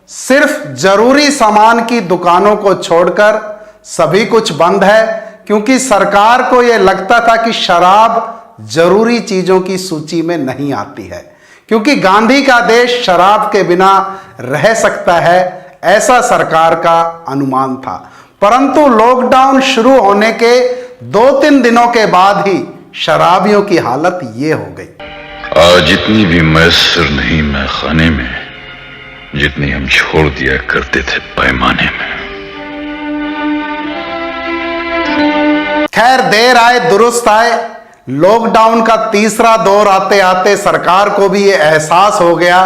सिर्फ जरूरी सामान की दुकानों को छोड़कर सभी कुछ बंद है, क्योंकि सरकार को यह लगता था कि शराब जरूरी चीजों की सूची में नहीं आती है, क्योंकि गांधी का देश शराब के बिना रह सकता है, ऐसा सरकार का अनुमान था। परंतु लॉकडाउन शुरू होने के 2-3 दिनों के बाद ही शराबियों की हालत ये हो गई। आज इतनी भी मैसर नहीं मैं खाने में जितनी हम छोड़ दिया करते थे पैमाने में। खैर, देर आए दुरुस्त आए। लॉकडाउन का तीसरा दौर आते आते सरकार को भी ये एहसास हो गया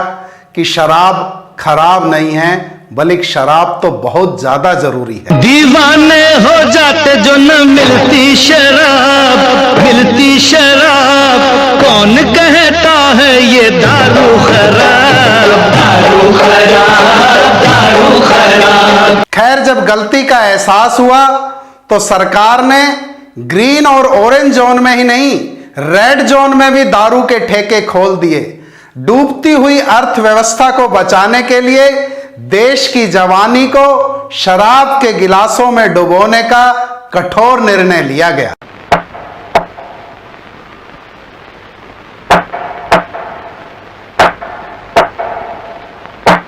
कि शराब खराब नहीं है, बल्कि शराब तो बहुत ज्यादा जरूरी है। दीवाने हो जाते जो न मिलती शराब, मिलती शराब, कौन कहता है ये दारू खराब, दारू खराब, दारू खराब। खैर, जब गलती का एहसास हुआ तो सरकार ने ग्रीन और ऑरेंज जोन में ही नहीं, रेड जोन में भी दारू के ठेके खोल दिए। डूबती हुई अर्थव्यवस्था को बचाने के लिए देश की जवानी को शराब के गिलासों में डुबोने का कठोर निर्णय लिया गया।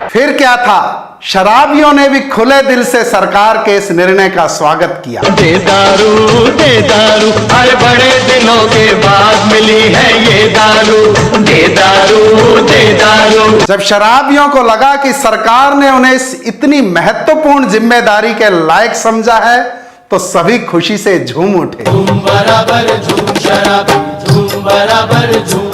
फिर क्या था, शराबियों ने भी खुले दिल से सरकार के इस निर्णय का स्वागत किया। दे दारू, दे दारू, हर बड़े दिनों के बाद मिली है ये दारू, दे दारू, दे दारू। जब शराबियों को लगा कि सरकार ने उन्हें इस इतनी महत्वपूर्ण जिम्मेदारी के लायक समझा है, तो सभी खुशी से झूम उठे। झूम बराबर झूम शराबी, झूम बराबर झूम,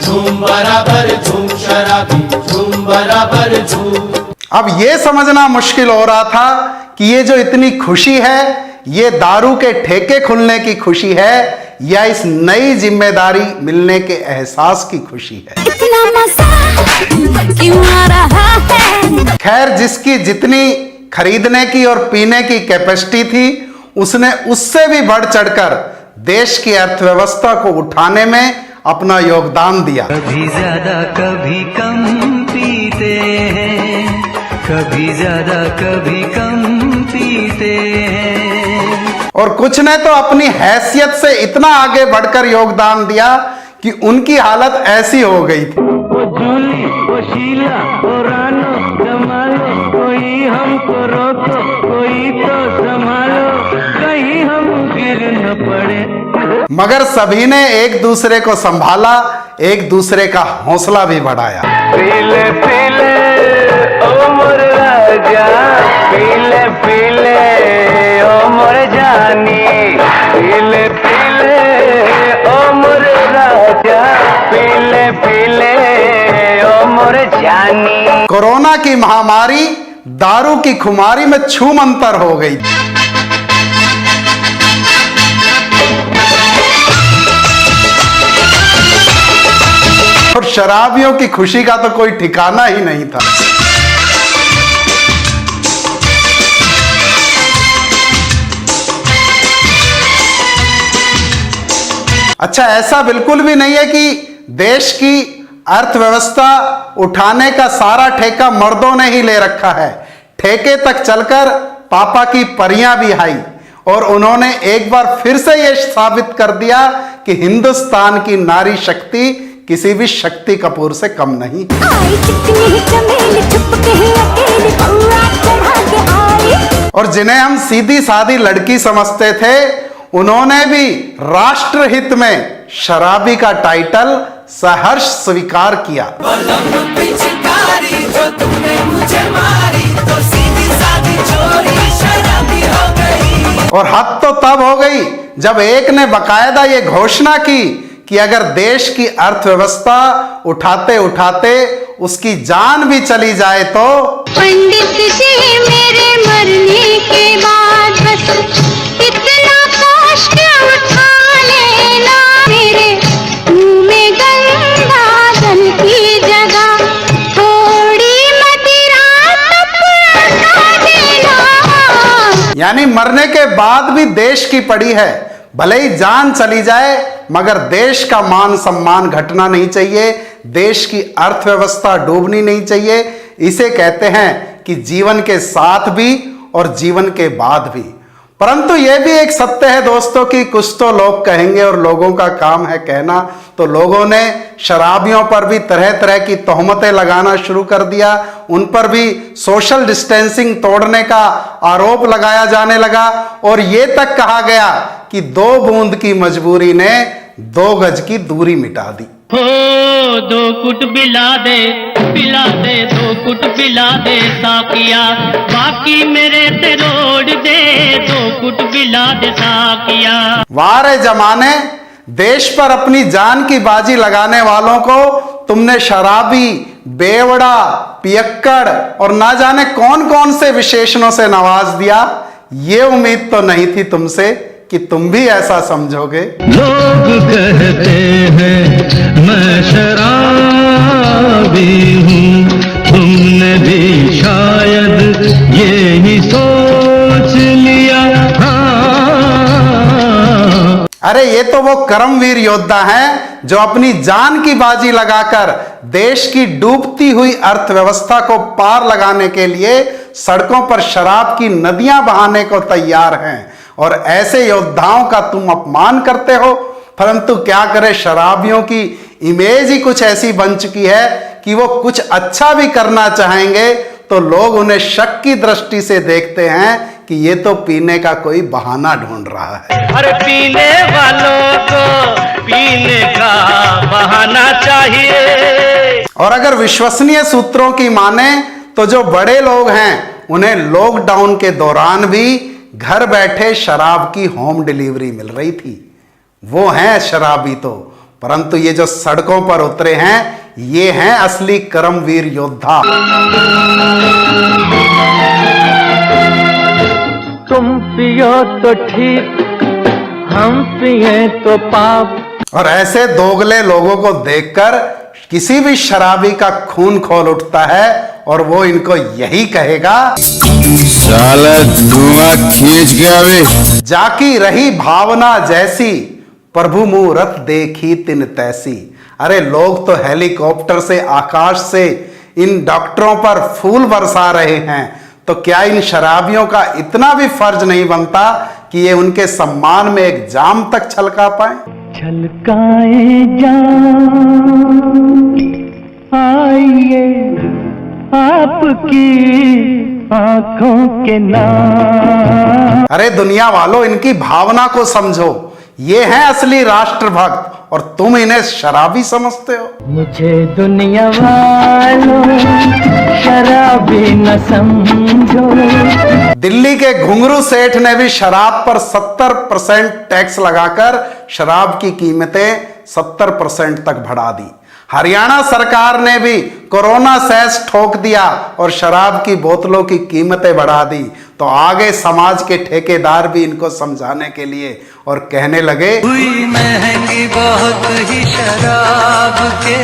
झूम बराबर झूम शराबी, झूम बराबर झूम। अब यह समझना मुश्किल हो रहा था कि ये जो इतनी खुशी है, ये दारू के ठेके खुलने की खुशी है या इस नई जिम्मेदारी मिलने के एहसास की खुशी है। इतना मजा क्यों आ रहा है? खैर, जिसकी जितनी खरीदने की और पीने की कैपेसिटी थी, उसने उससे भी बढ़ चढ़कर देश की अर्थव्यवस्था को उठाने में अपना योगदान दिया। कभी ज्यादा कभी कम पीते हैं, कभी ज्यादा कभी कम पीते हैं। और कुछ ने तो अपनी हैसियत से इतना आगे बढ़कर योगदान दिया कि उनकी हालत ऐसी हो गई थी। वो जूली, वो शीला, वो रानो, जमालो, कोई हमको रोको, कोई तो संभालो, कहीं हम गिर न पड़े। मगर सभी ने एक दूसरे को संभाला, एक दूसरे का हौसला भी बढ़ाया। पीले पीले ओ मोर राजा, पीले पीले ओ मोर जानी, पीले पीले ओ मोर राजा, पीले पीले ओ मोर जानी। कोरोना की महामारी दारू की खुमारी में छूमंतर हो गई। और शराबियों की खुशी का तो कोई ठिकाना ही नहीं था। अच्छा, ऐसा बिल्कुल भी नहीं है कि देश की अर्थव्यवस्था उठाने का सारा ठेका मर्दों ने ही ले रखा है। ठेके तक चलकर पापा की परियां भी आई और उन्होंने एक बार फिर से यह साबित कर दिया कि हिंदुस्तान की नारी शक्ति किसी भी शक्ति कपूर से कम नहीं। और जिन्हें हम सीधी सादी लड़की समझते थे, उन्होंने भी राष्ट्रहित में शराबी का टाइटल सहर्ष स्वीकार किया। और हद तो तब हो गई जब एक ने बकायदा ये घोषणा की कि अगर देश की अर्थव्यवस्था उठाते उठाते उसकी जान भी चली जाए तो पंडित जी मेरे मरने के बाद बस इतना कष्ट उठा लेना, मेरे मुंह में गंगा जल की जगह थोड़ी मदिरा टपका देना। यानी मरने के बाद भी देश की पड़ी है, भले ही जान चली जाए मगर देश का मान सम्मान घटना नहीं चाहिए, देश की अर्थव्यवस्था डूबनी नहीं चाहिए। इसे कहते हैं कि जीवन के साथ भी और जीवन के बाद भी। परंतु यह भी एक सत्य है दोस्तों कि कुछ तो लोग कहेंगे और लोगों का काम है कहना, तो लोगों ने शराबियों पर भी तरह तरह की तोहमतें लगाना शुरू कर दिया। उन पर भी सोशल डिस्टेंसिंग तोड़ने का आरोप लगाया जाने लगा और ये तक कहा गया कि 2 बूंद की मजबूरी ने 2 गज की दूरी मिटा दी। हो 2 कुट पिला दे 2 कुट पिला दे साकिया, बाकी मेरे से रोड दे 2 कुट पिला दे साकिया। वारे जमाने, देश पर अपनी जान की बाजी लगाने वालों को तुमने शराबी, बेवड़ा, पियक्कड़ और ना जाने कौन कौन से विशेषणों से नवाज दिया। ये उम्मीद तो नहीं थी तुमसे कि तुम भी ऐसा समझोगे। लोग कहते हैं मैं शराबी हूँ, तुमने भी शायद ये ही सोच लिया। अरे ये तो वो कर्मवीर योद्धा हैं जो अपनी जान की बाजी लगाकर देश की डूबती हुई अर्थव्यवस्था को पार लगाने के लिए सड़कों पर शराब की नदियां बहाने को तैयार हैं। और ऐसे योद्धाओं का तुम अपमान करते हो। परंतु क्या करे, शराबियों की इमेज ही कुछ ऐसी बन चुकी है कि वो कुछ अच्छा भी करना चाहेंगे तो लोग उन्हें शक की दृष्टि से देखते हैं कि ये तो पीने का कोई बहाना ढूंढ रहा है। अरे पीने वालों को पीने का बहाना चाहिए। और अगर विश्वसनीय सूत्रों की माने तो जो बड़े लोग हैं उन्हें लॉकडाउन के दौरान भी घर बैठे शराब की होम डिलीवरी मिल रही थी। वो हैं शराबी तो, परंतु ये जो सड़कों पर उतरे हैं ये हैं असली कर्मवीर योद्धा। तुम पियो तो ठीक, हम पिए तो पाप। और ऐसे दोगले लोगों को देखकर किसी भी शराबी का खून खौल उठता है और वो इनको यही कहेगा, साला धुआं खींच के आवे। जाकी रही भावना जैसी, प्रभु मुहूर्त देखी तिन तैसी। अरे लोग तो हेलीकॉप्टर से, आकाश से इन डॉक्टरों पर फूल बरसा रहे हैं, तो क्या इन शराबियों का इतना भी फर्ज नहीं बनता कि ये उनके सम्मान में एक जाम तक छलका पाए। छलकाए जाम आइए आपकी आंखों के नाम। अरे दुनिया वालों, इनकी भावना को समझो। ये हैं असली राष्ट्रभक्त और तुम इन्हें शराबी समझते हो। मुझे दुनिया वालों शराबी न समझो। दिल्ली के घुंघरू सेठ ने भी शराब पर 70% टैक्स लगाकर शराब की कीमतें 70% तक बढ़ा दी। हरियाणा सरकार ने भी कोरोना सेस ठोक दिया और शराब की बोतलों की कीमतें बढ़ा दी। तो आगे समाज के ठेकेदार भी इनको समझाने के लिए और कहने लगे, हुई महंगी बहुत ही शराब के,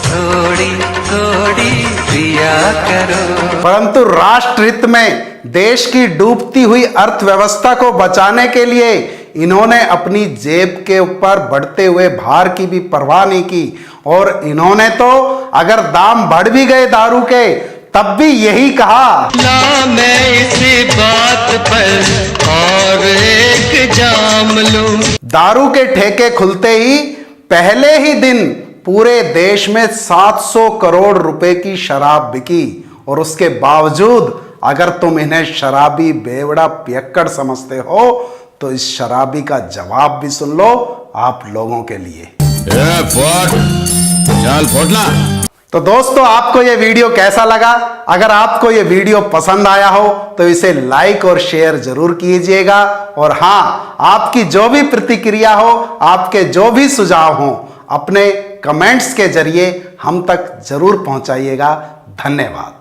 थोड़ी थोड़ी पिया करो। परंतु राष्ट्र हित में देश की डूबती हुई अर्थव्यवस्था को बचाने के लिए इन्होंने अपनी जेब के ऊपर बढ़ते हुए भार की भी परवाह नहीं की। और इन्होंने तो अगर दाम बढ़ भी गए दारू के तब भी यही कहा, ना मैं इसी बात पर और एक जाम लूं। दारू के ठेके खुलते ही पहले ही दिन पूरे देश में 700 करोड़ रुपए की शराब बिकी। और उसके बावजूद अगर तुम इन्हें शराबी, बेवड़ा, पियक्कड़ समझते हो तो इस शराबी का जवाब भी सुन लो आप लोगों के लिए। चल फोड़ना। तो दोस्तों, आपको यह वीडियो कैसा लगा? अगर आपको यह वीडियो पसंद आया हो तो इसे लाइक और शेयर जरूर कीजिएगा। और हाँ, आपकी जो भी प्रतिक्रिया हो, आपके जो भी सुझाव हो, अपने कमेंट्स के जरिए हम तक जरूर पहुंचाइएगा। धन्यवाद।